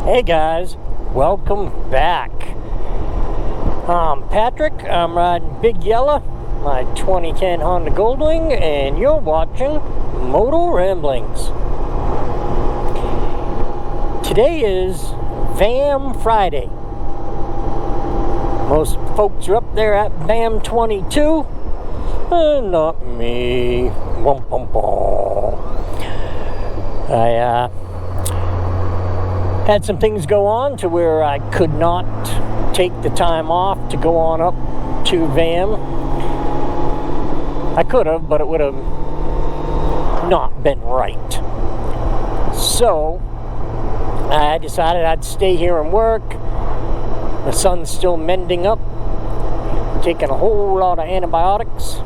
Hey guys, welcome back. I'm Patrick. I'm riding Big Yella, my 2010 Honda Goldwing, and you're watching Motoramblings. Today is VAM Friday. Most folks are up there at VAM 22, and not me. Wum, bum, bum. I had some things go on to where I could not take the time off to go on up to VAM. I could have, but it would have not been right. So I decided I'd stay here and work. My son's still mending up, taking a whole lot of antibiotics.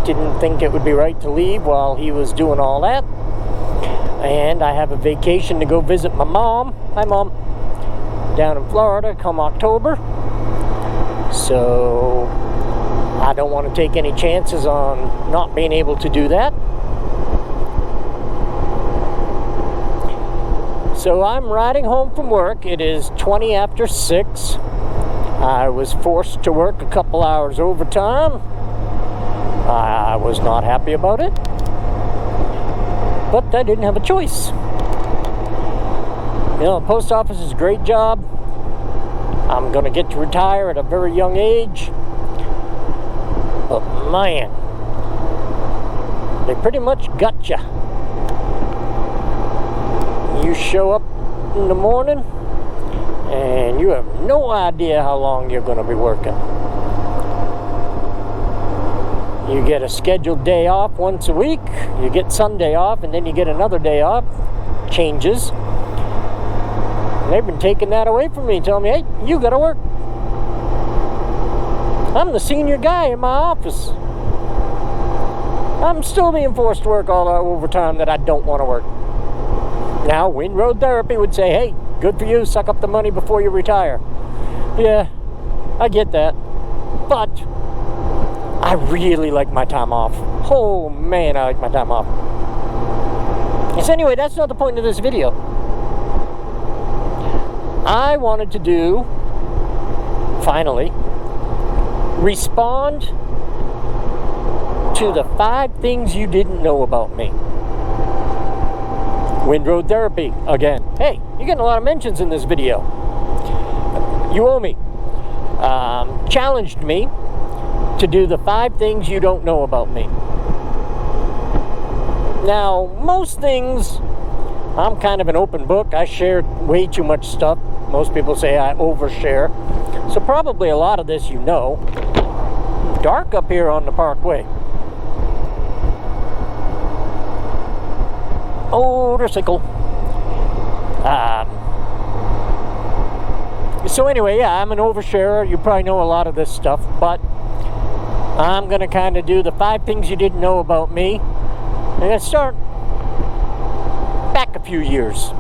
Didn't think it would be right to leave while he was doing all that. And I have a vacation to go visit my mom. Hi, Mom. Down in Florida come October. So I don't want to take any chances on not being able to do that. So I'm riding home from work. It is 20 after 6. I was forced to work a couple hours overtime. I was not happy about it, but I didn't have a choice. You know, the post office is a great job. I'm going to get to retire at a very young age. But man, they pretty much got you. You show up in the morning and you have no idea how long you're going to be working. You get a scheduled day off once a week. You get Sunday off, and then you get another day off. Changes. And they've been taking that away from me, telling me, hey, you gotta work. I'm the senior guy in my office. I'm still being forced to work all that overtime that I don't want to work. Now, Wind.Road.Therapy would say, hey, good for you, suck up the money before you retire. Yeah, I get that. But I really like my time off. Oh man, I like my time off. So anyway, that's not the point of this video. I wanted to do, finally, respond to the 5 things you didn't know about me. Wind.Road.Therapy, again. Hey, you're getting a lot of mentions in this video. You owe me. Challenged me to do the 5 things you don't know about me. Now, most things, I'm kind of an open book. I share way too much stuff. Most people say I overshare. So probably a lot of this you know. Dark up here on the Parkway. Motorcycle. So anyway, yeah, I'm an oversharer. You probably know a lot of this stuff, but I'm going to kind of do the 5 things you didn't know about me. I'm going to start back a few years.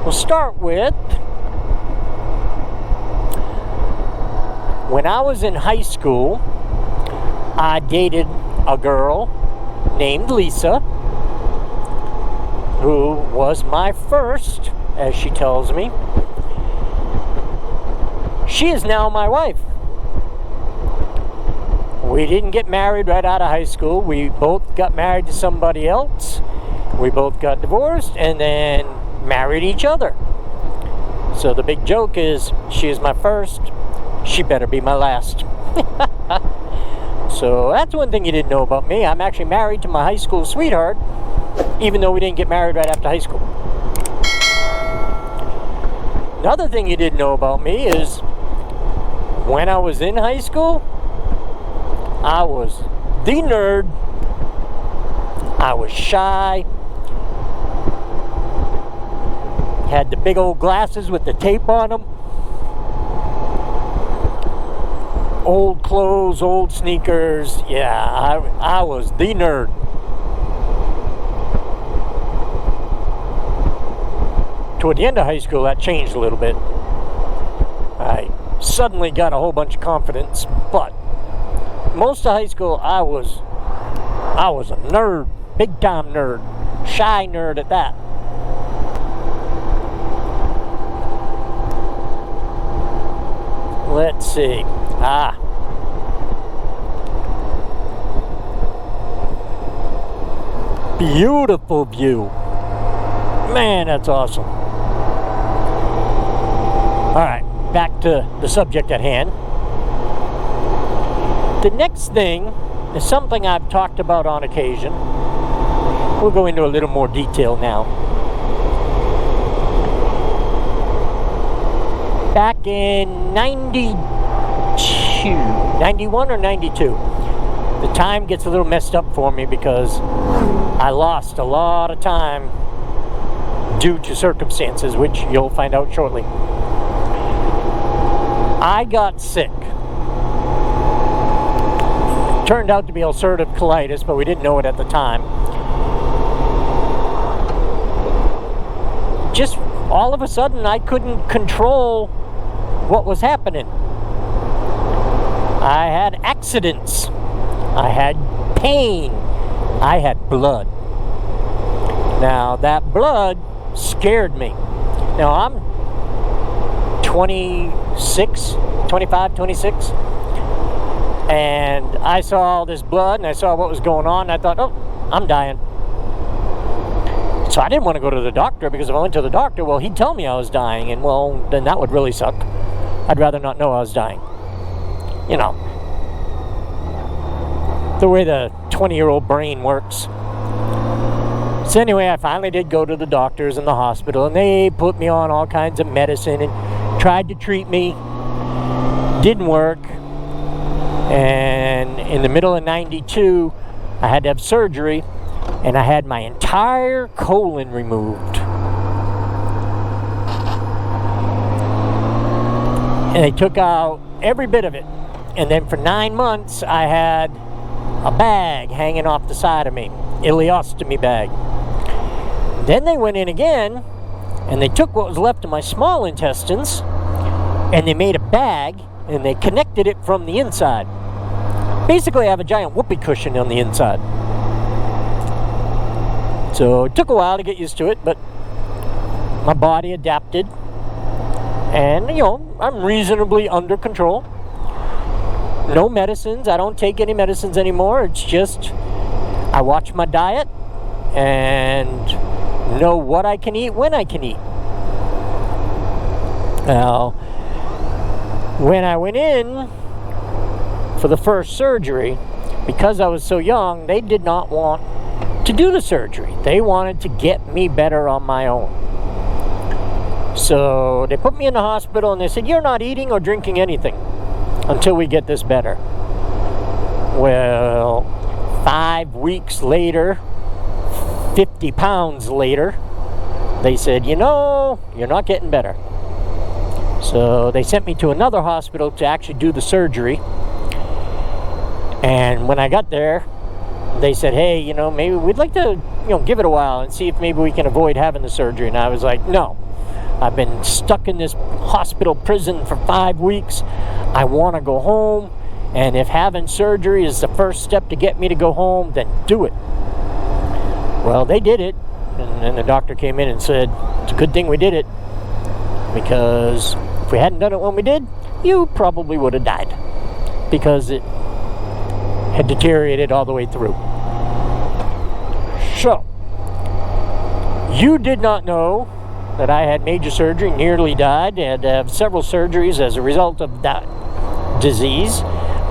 We'll start with when I was in high school, I dated a girl named Lisa, who was my first, as she tells me. She is now my wife. We didn't get married right out of high school. We both got married to somebody else. We both got divorced and then married each other. So the big joke is, she is my first, she better be my last. So that's one thing you didn't know about me. I'm actually married to my high school sweetheart, even though we didn't get married right after high school. Another thing you didn't know about me is, when I was in high school, I was the nerd. I was shy. Had the big old glasses with the tape on them. Old clothes, old sneakers. Yeah, I was the nerd. Toward the end of high school, that changed a little bit. I suddenly got a whole bunch of confidence, but most of high school, I was a nerd, big time nerd, shy nerd at that. let's see. Beautiful view. Man, that's awesome. Alright, back to the subject at hand. The next thing is something I've talked about on occasion. We'll go into a little more detail now. Back in 91 or 92, the time gets a little messed up for me because I lost a lot of time due to circumstances, which you'll find out shortly. I got sick. It turned out to be ulcerative colitis, but we didn't know it at the time. Just all of a sudden, I couldn't control what was happening. I had accidents. I had pain. I had blood. Now, that blood scared me. Now, I'm 25, 26. And I saw all this blood, and I saw what was going on, and I thought, oh, I'm dying. So I didn't want to go to the doctor, because if I went to the doctor, well, he'd tell me I was dying, and well, then that would really suck. I'd rather not know I was dying. You know, the way the 20-year-old brain works. So anyway, I finally did go to the doctors in the hospital, and they put me on all kinds of medicine and tried to treat me. Didn't work. And in the middle of 92, I had to have surgery, and I had my entire colon removed. And they took out every bit of it. And then for 9 months, I had a bag hanging off the side of me, ileostomy bag. Then they went in again, and they took what was left of my small intestines, and they made a bag, and they connected it from the inside. Basically, I have a giant whoopee cushion on the inside. So it took a while to get used to it, but my body adapted. And, you know, I'm reasonably under control. No medicines. I don't take any medicines anymore. It's just I watch my diet and know what I can eat when I can eat. Now, when I went in for the first surgery, because I was so young, they did not want to do the surgery. They wanted to get me better on my own. So they put me in the hospital and they said, you're not eating or drinking anything until we get this better. Well, 5 weeks later, 50 pounds later, they said, you know, you're not getting better. So they sent me to another hospital to actually do the surgery. And when I got there, they said, hey, you know, maybe we'd like to, you know, give it a while and see if maybe we can avoid having the surgery. And I was like, no. I've been stuck in this hospital prison for 5 weeks. I want to go home. And if having surgery is the first step to get me to go home, then do it. Well, they did it. And then the doctor came in and said, it's a good thing we did it. Because if we hadn't done it when we did, you probably would have died. Because it had deteriorated all the way through. So, you did not know that I had major surgery, nearly died, had to have several surgeries as a result of that disease,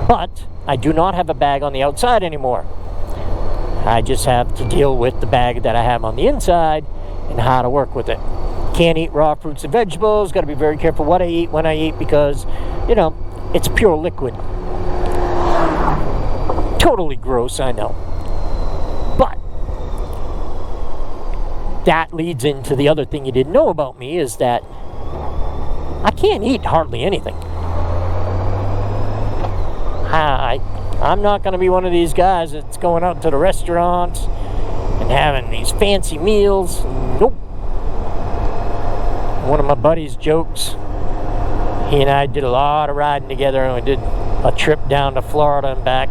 but I do not have a bag on the outside anymore. I just have to deal with the bag that I have on the inside and how to work with it. Can't eat raw fruits and vegetables, got to be very careful what I eat, when I eat, because, you know, it's pure liquid. Totally gross, I know. But that leads into the other thing you didn't know about me, is that I can't eat hardly anything. I'm not going to be one of these guys that's going out to the restaurants and having these fancy meals. Nope. One of my buddies jokes, he and I did a lot of riding together, and we did a trip down to Florida and back.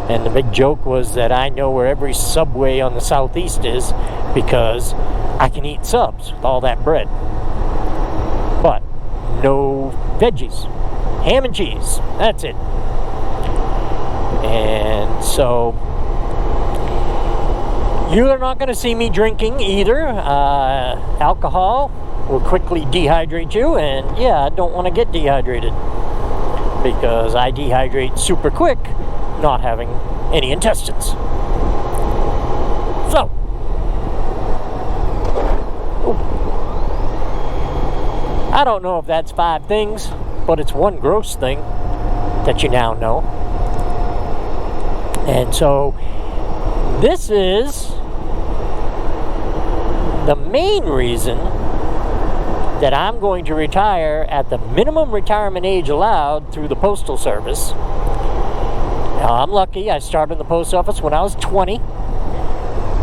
And the big joke was that I know where every Subway on the southeast is because I can eat subs with all that bread. But no veggies. ham and cheese. That's it. And so you're not going to see me drinking either. Alcohol will quickly dehydrate you, and yeah, I don't want to get dehydrated because I dehydrate super quick, not having any intestines. So, I don't know if that's 5 things, but it's one gross thing that you now know. And so, this is the main reason that I'm going to retire at the minimum retirement age allowed through the Postal Service. Now, I'm lucky. I started in the post office when I was 20.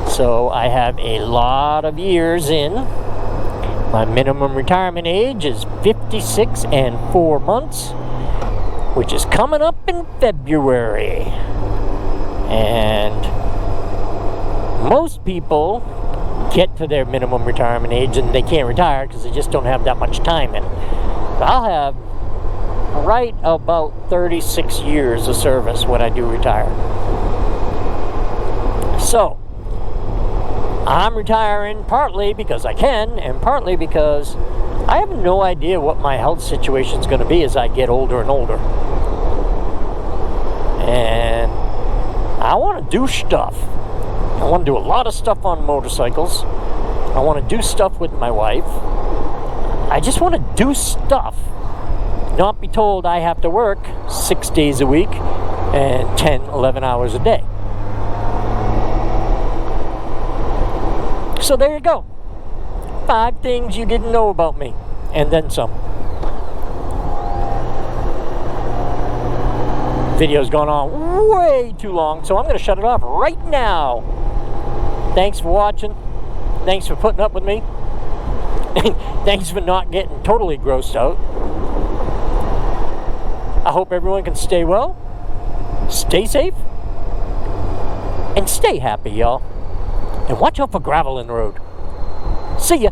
So I have a lot of years in. My minimum retirement age is 56 and 4 months, which is coming up in February. And most people get to their minimum retirement age and they can't retire because they just don't have that much time in. I'll have right about 36 years of service when I do retire. So, I'm retiring partly because I can, and partly because I have no idea what my health situation is going to be as I get older and older. And I want to do stuff. I want to do a lot of stuff on motorcycles. I want to do stuff with my wife. I just want to do stuff. Not be told I have to work 6 days a week and 10, 11 hours a day. So there you go. 5 things you didn't know about me. And then some. Video's gone on way too long, so I'm going to shut it off right now. Thanks for watching. Thanks for putting up with me. Thanks for not getting totally grossed out. I hope everyone can stay well, stay safe, and stay happy, y'all. And watch out for gravel in the road. See ya.